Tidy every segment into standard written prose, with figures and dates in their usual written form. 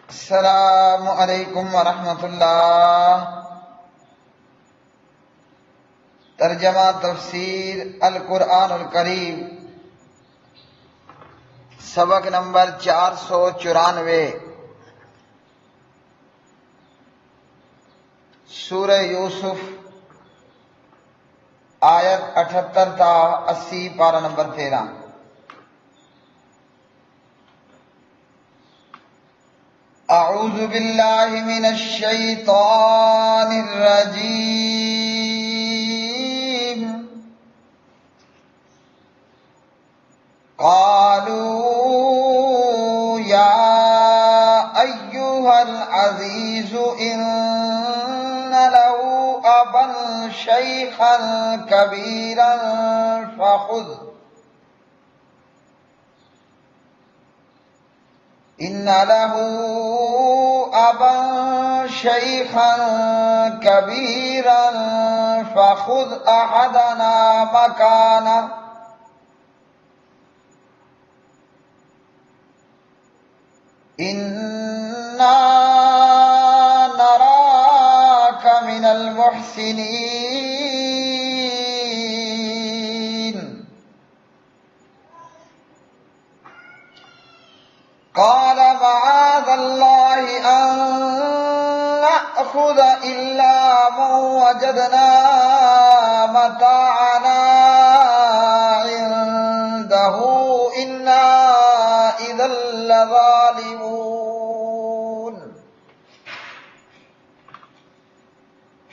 السلام علیکم ورحمۃ اللہ۔ ترجمہ تفسیر القرآن الکریم، سبق نمبر 494، سورہ یوسف، آیت 78 تا 80، پارہ نمبر 13۔ اعوذ باللہ من الشیطان الرجیم۔ قالوا یا ایہا العزیز ان له ابا شیخا کبیرا فخذ إن له أبا شيخا كبيرا فخذ أحدنا مكانه إنا نراك من المحسنين قال معاذ الله أن نأخذ إلا من وجدنا متاعنا عنده إنا إذا لظالمون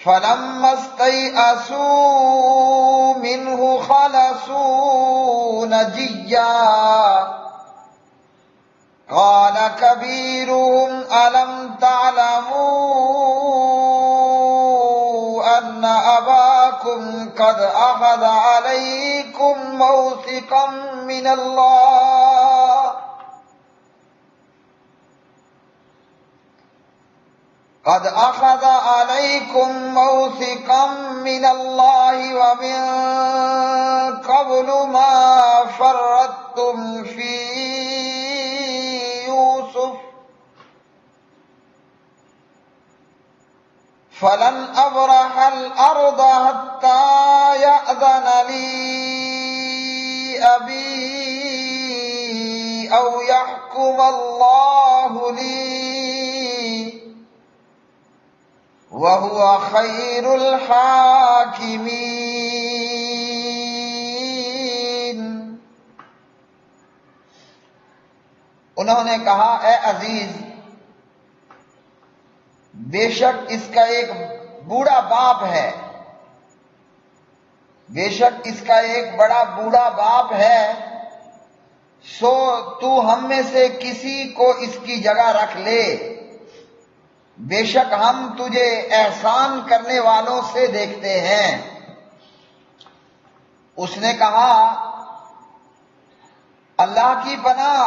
فلما استيئسوا منه خلصوا نجيا قال كبيرهم ألم تعلموا أن أباكم قد أخذ عليكم موثقا من الله ومن قبل ما فرطتم في يوسف فلن أبرح الأرض حتى يأذن لي أبي أو يحكم الله لي وهو خير الحاكمين۔ انہوں نے کہا، اے عزیز، بے شک اس کا ایک بوڑھا باپ ہے، بے شک اس کا ایک بڑا بوڑھا باپ ہے، سو تو ہم میں سے کسی کو اس کی جگہ رکھ لے، بے شک ہم تجھے احسان کرنے والوں سے دیکھتے ہیں۔ اس نے کہا، اللہ کی پناہ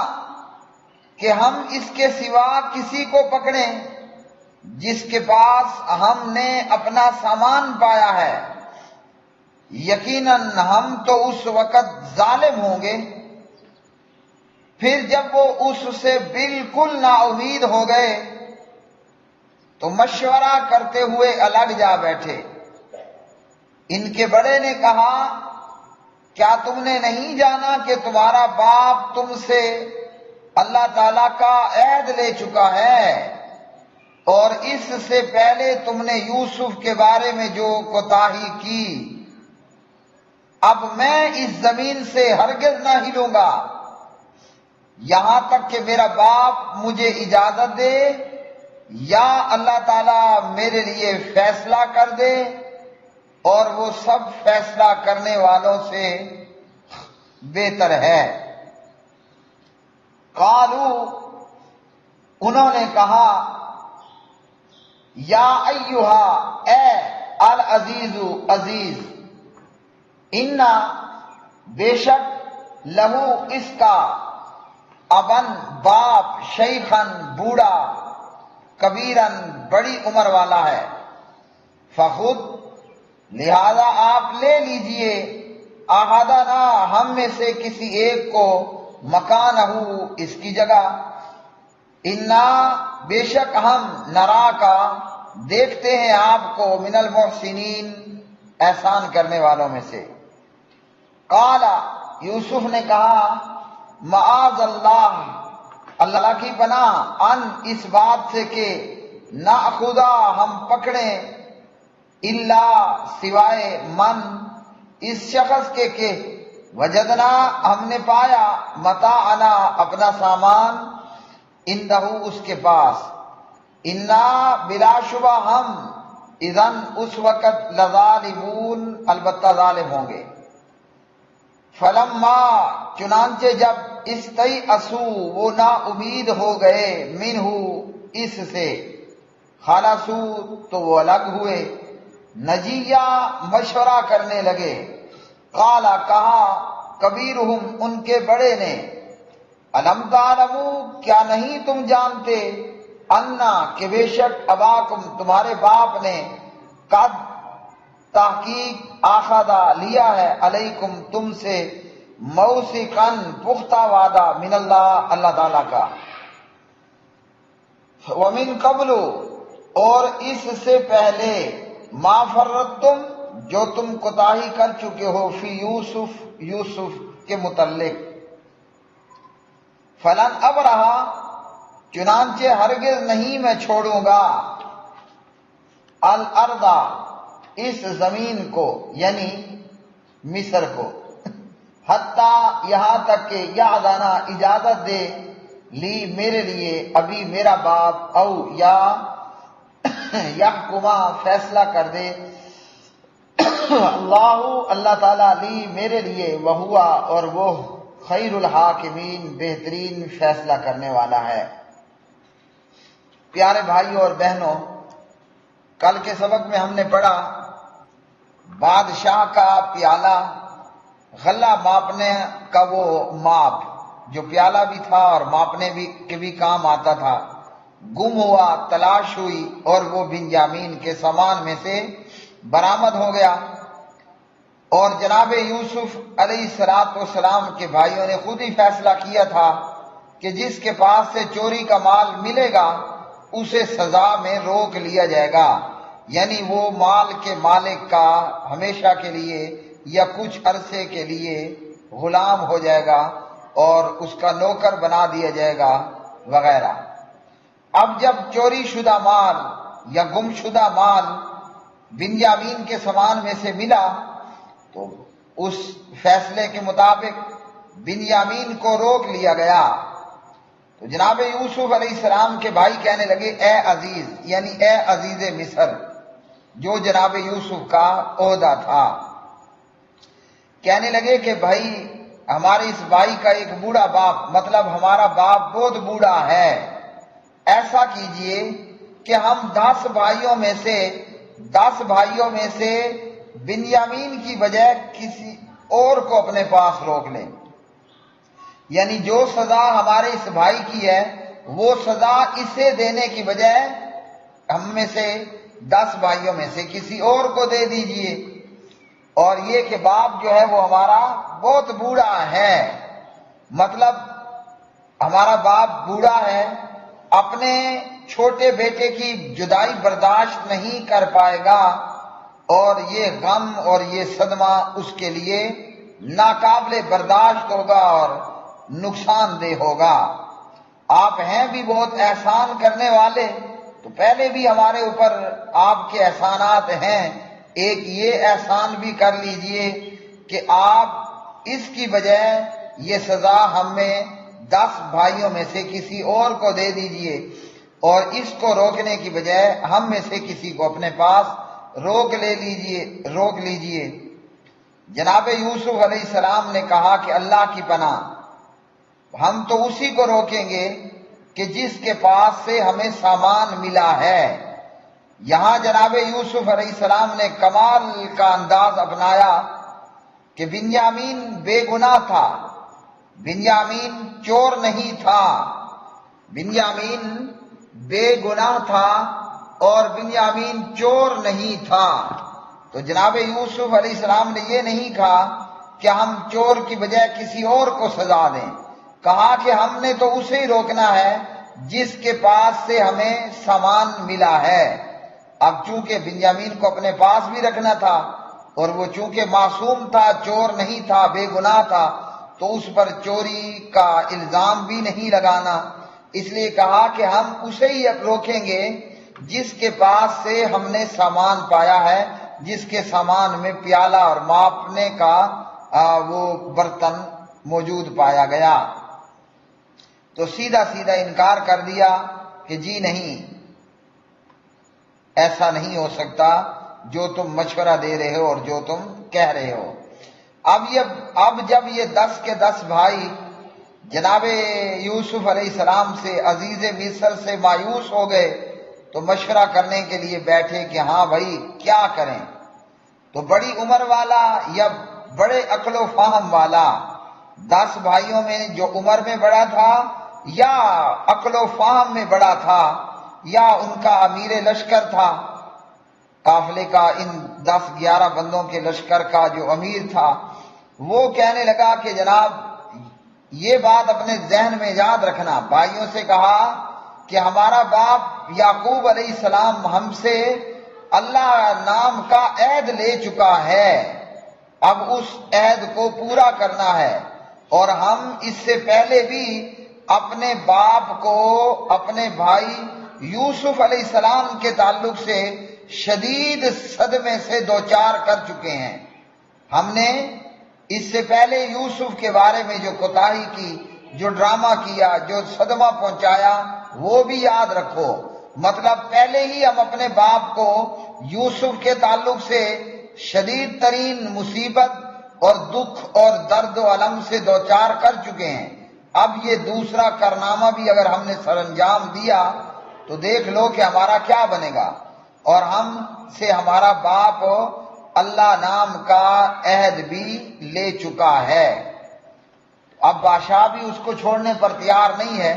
کہ ہم اس کے سوا کسی کو پکڑیں جس کے پاس ہم نے اپنا سامان پایا ہے، یقیناً ہم تو اس وقت ظالم ہوں گے۔ پھر جب وہ اس سے بالکل نا امید ہو گئے تو مشورہ کرتے ہوئے الگ جا بیٹھے۔ ان کے بڑے نے کہا، کیا تم نے نہیں جانا کہ تمہارا باپ تم سے اللہ تعالیٰ کا عہد لے چکا ہے، اور اس سے پہلے تم نے یوسف کے بارے میں جو کوتاہی کی، اب میں اس زمین سے ہرگز نہ ہلوں گا یہاں تک کہ میرا باپ مجھے اجازت دے یا اللہ تعالیٰ میرے لیے فیصلہ کر دے، اور وہ سب فیصلہ کرنے والوں سے بہتر ہے۔ قالو، انہوں نے کہا، یا ایہا، اے العزیز، عزیز، انا، بے شک، لہو، اس کا، ابن، باپ، شیخن، بوڑھا، کبیرن، بڑی عمر والا ہے، فخود، لہذا آپ لے لیجئے، احدنا، ہم میں سے کسی ایک کو، مکانہ، اس کی جگہ، انا بے شک ہم نرا کا دیکھتے ہیں آپ کو من المحسنین احسان کرنے والوں میں سے۔ قال یوسف نے کہا معاذ اللہ اللہ کی پناہ ان اس بات سے کہ ناخذا ہم پکڑیں الا سوائے من اس شخص کے کہ وجدنا ہم نے پایا متاعنا اپنا سامان اندہ اس کے پاس انا بلا شبہ ہم اذن اس وقت لظالمون البتہ ظالم ہوں گے۔ فلما چنانچہ جب استیئسو وہ نا امید ہو گئے منہ اس سے خلصو تو وہ الگ ہوئے نجیہ مشورہ کرنے لگے قالا کہا کبیرہم ان کے بڑے نے الم تعلموا کیا نہیں تم جانتے انا کہ بے شک اباکم تمہارے باپ نے قد تحقیق آخذا لیا ہے علیکم تم سے موثقاً پختہ وعدہ من اللہ اللہ تعالیٰ کا ومن قبل اور اس سے پہلے ما فرطتم جو تم کوتاہی کر چکے ہو فی یوسف کے متعلق فلن اب رہا چنانچہ ہرگز نہیں میں چھوڑوں گا الارض اس زمین کو یعنی مصر کو حتیٰ یہاں تک کہ یعذنا اجازت دے لی میرے لیے ابھی میرا باپ او یا یحکما فیصلہ کر دے اللہ تعالیٰ لی میرے لیے وہوا اور وہ خیر الحاکمین بہترین فیصلہ کرنے والا ہے۔ پیارے بھائیوں اور بہنوں، کل کے سبق میں ہم نے پڑھا بادشاہ کا پیالہ غلہ ماپنے کا وہ ماپ جو پیالہ بھی تھا اور ماپنے کے بھی کام آتا تھا گم ہوا، تلاش ہوئی اور وہ بنیامین کے سامان میں سے برآمد ہو گیا اور جناب یوسف علیہ السلام کے بھائیوں نے خود ہی فیصلہ کیا تھا کہ جس کے پاس سے چوری کا مال ملے گا اسے سزا میں روک لیا جائے گا، یعنی وہ مال کے مالک کا ہمیشہ کے لیے یا کچھ عرصے کے لیے غلام ہو جائے گا اور اس کا نوکر بنا دیا جائے گا وغیرہ۔ اب جب چوری شدہ مال یا گم شدہ مال بنیامین کے سامان میں سے ملا تو اس فیصلے کے مطابق بنیامین کو روک لیا گیا۔ تو جناب یوسف علیہ السلام کے بھائی کہنے لگے اے عزیز، یعنی اے عزیز مصر، جو جناب یوسف کا عہدہ تھا، کہنے لگے کہ بھائی ہمارے اس بھائی کا ایک بوڑھا باپ، مطلب ہمارا باپ بہت بوڑھا ہے، ایسا کیجئے کہ ہم 10 بھائیوں میں سے بنیامین کی بجائے کسی اور کو اپنے پاس روک لیں، یعنی جو سزا ہمارے اس بھائی کی ہے وہ سزا اسے دینے کی بجائے ہم میں سے 10 بھائیوں میں سے کسی اور کو دے دیجئے، اور یہ کہ باپ جو ہے وہ ہمارا بہت بوڑھا ہے، مطلب ہمارا باپ بوڑھا ہے، اپنے چھوٹے بیٹے کی جدائی برداشت نہیں کر پائے گا اور یہ غم اور یہ صدمہ اس کے لیے ناقابل برداشت ہوگا اور نقصان دہ ہوگا۔ آپ ہیں بھی بہت احسان کرنے والے، تو پہلے بھی ہمارے اوپر آپ کے احسانات ہیں، ایک یہ احسان بھی کر لیجئے کہ آپ اس کی بجائے یہ سزا ہم میں 10 بھائیوں میں سے کسی اور کو دے دیجئے، اور اس کو روکنے کی بجائے ہم میں سے کسی کو اپنے پاس روک لیجئے۔ جناب یوسف علیہ السلام نے کہا کہ اللہ کی پناہ، ہم تو اسی کو روکیں گے کہ جس کے پاس سے ہمیں سامان ملا ہے۔ یہاں جناب یوسف علیہ السلام نے کمال کا انداز اپنایا کہ بنیامین بے گناہ تھا، بنیامین چور نہیں تھا، بنیامین بے گناہ تھا اور بنیامین چور نہیں تھا۔ تو جناب یوسف علیہ السلام نے یہ نہیں کہا کہ ہم چور کی بجائے کسی اور کو سزا دیں، کہا کہ ہم نے تو اسے ہی روکنا ہے جس کے پاس سے ہمیں سامان ملا ہے۔ اب چونکہ بنیامین کو اپنے پاس بھی رکھنا تھا، اور وہ چونکہ معصوم تھا، چور نہیں تھا، بے گناہ تھا، تو اس پر چوری کا الزام بھی نہیں لگانا، اس لیے کہا کہ ہم اسے ہی روکیں گے جس کے پاس سے ہم نے سامان پایا ہے، جس کے سامان میں پیالہ اور ماپنے کا وہ برتن موجود پایا گیا۔ تو سیدھا سیدھا انکار کر دیا کہ جی نہیں، ایسا نہیں ہو سکتا جو تم مشورہ دے رہے ہو اور جو تم کہہ رہے ہو۔ اب جب یہ 10 کے 10 بھائی جناب یوسف علیہ السلام سے، عزیز مصر سے مایوس ہو گئے، تو مشورہ کرنے کے لیے بیٹھے کہ ہاں بھائی کیا کریں۔ تو بڑی عمر والا یا بڑے عقل و فہم والا، 10 بھائیوں میں جو عمر میں بڑا تھا یا عقل و فہم میں بڑا تھا یا ان کا امیر لشکر تھا، قافلے کا ان 10-11 بندوں کے لشکر کا جو امیر تھا، وہ کہنے لگا کہ جناب یہ بات اپنے ذہن میں یاد رکھنا۔ بھائیوں سے کہا کہ ہمارا باپ یعقوب علیہ السلام ہم سے اللہ نام کا عہد لے چکا ہے، اب اس عہد کو پورا کرنا ہے، اور ہم اس سے پہلے بھی اپنے باپ کو اپنے بھائی یوسف علیہ السلام کے تعلق سے شدید صدمے سے دوچار کر چکے ہیں۔ ہم نے اس سے پہلے یوسف کے بارے میں جو کوتاہی کی، جو ڈرامہ کیا، جو صدمہ پہنچایا، وہ بھی یاد رکھو۔ مطلب پہلے ہی ہم اپنے باپ کو یوسف کے تعلق سے شدید ترین مصیبت اور دکھ اور درد و علم سے دوچار کر چکے ہیں، اب یہ دوسرا کارنامہ بھی اگر ہم نے سر انجام دیا تو دیکھ لو کہ ہمارا کیا بنے گا، اور ہم سے ہمارا باپ اللہ نام کا عہد بھی لے چکا ہے۔ اب بادشاہ بھی اس کو چھوڑنے پر تیار نہیں ہے،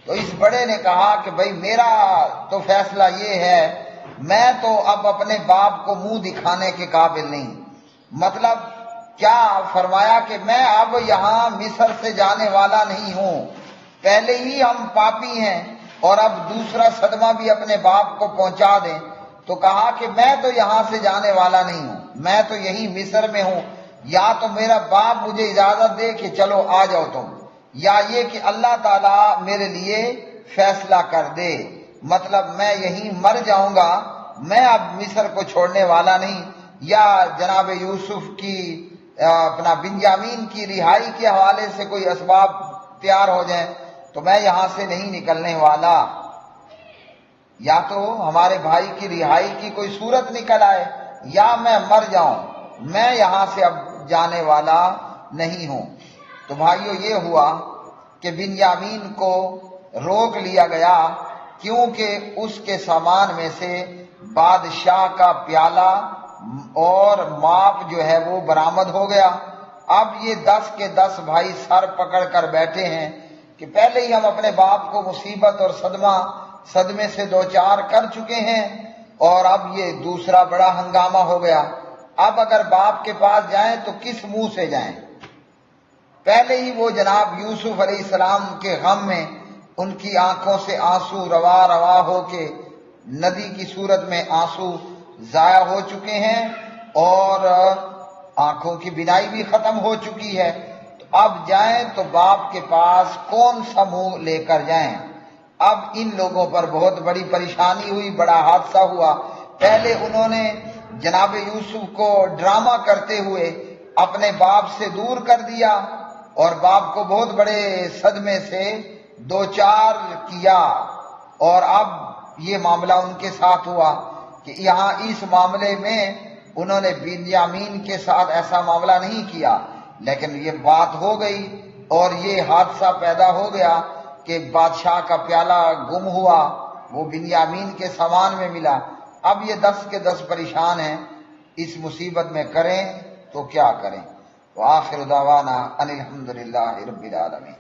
تو اس بڑے نے کہا کہ بھئی میرا تو فیصلہ یہ ہے، میں تو اب اپنے باپ کو منہ دکھانے کے قابل نہیں۔ مطلب کیا فرمایا کہ میں اب یہاں مصر سے جانے والا نہیں ہوں، پہلے ہی ہم پاپی ہیں اور اب دوسرا صدمہ بھی اپنے باپ کو پہنچا دیں، تو کہا کہ میں تو یہاں سے جانے والا نہیں ہوں، میں تو یہی مصر میں ہوں، یا تو میرا باپ مجھے اجازت دے کہ چلو آ جاؤ تم، یا یہ کہ اللہ تعالیٰ میرے لیے فیصلہ کر دے، مطلب میں یہیں مر جاؤں گا، میں اب مصر کو چھوڑنے والا نہیں، یا جناب یوسف کی اپنا بنیامین کی رہائی کے حوالے سے کوئی اسباب تیار ہو جائیں تو میں یہاں سے نہیں نکلنے والا، یا تو ہمارے بھائی کی رہائی کی کوئی صورت نکل آئے یا میں مر جاؤں، میں یہاں سے اب جانے والا نہیں ہوں۔ تو بھائیو یہ ہوا کہ بنیامین کو روک لیا گیا، کیونکہ اس کے سامان میں سے بادشاہ کا پیالہ اور ماپ جو ہے وہ برآمد ہو گیا۔ اب یہ 10 کے 10 بھائی سر پکڑ کر بیٹھے ہیں کہ پہلے ہی ہم اپنے باپ کو مصیبت اور صدمے سے دوچار کر چکے ہیں، اور اب یہ دوسرا بڑا ہنگامہ ہو گیا۔ اب اگر باپ کے پاس جائیں تو کس منہ سے جائیں؟ پہلے ہی وہ جناب یوسف علیہ السلام کے غم میں ان کی آنکھوں سے آنسو روا روا ہو کے ندی کی صورت میں آنسو ضائع ہو چکے ہیں، اور آنکھوں کی بینائی بھی ختم ہو چکی ہے۔ تو اب جائیں تو باپ کے پاس کون سا منہ لے کر جائیں؟ اب ان لوگوں پر بہت بڑی پریشانی ہوئی، بڑا حادثہ ہوا۔ پہلے انہوں نے جناب یوسف کو ڈرامہ کرتے ہوئے اپنے باپ سے دور کر دیا اور باپ کو بہت بڑے صدمے سے دوچار کیا، اور اب یہ معاملہ ان کے ساتھ ہوا کہ یہاں اس معاملے میں انہوں نے بنیامین کے ساتھ ایسا معاملہ نہیں کیا، لیکن یہ بات ہو گئی اور یہ حادثہ پیدا ہو گیا کہ بادشاہ کا پیالہ گم ہوا، وہ بنیامین کے سامان میں ملا۔ اب یہ 10 کے 10 پریشان ہیں، اس مصیبت میں کریں تو کیا کریں؟ وآخر دعوانا ان الحمدللہ رب العالمین۔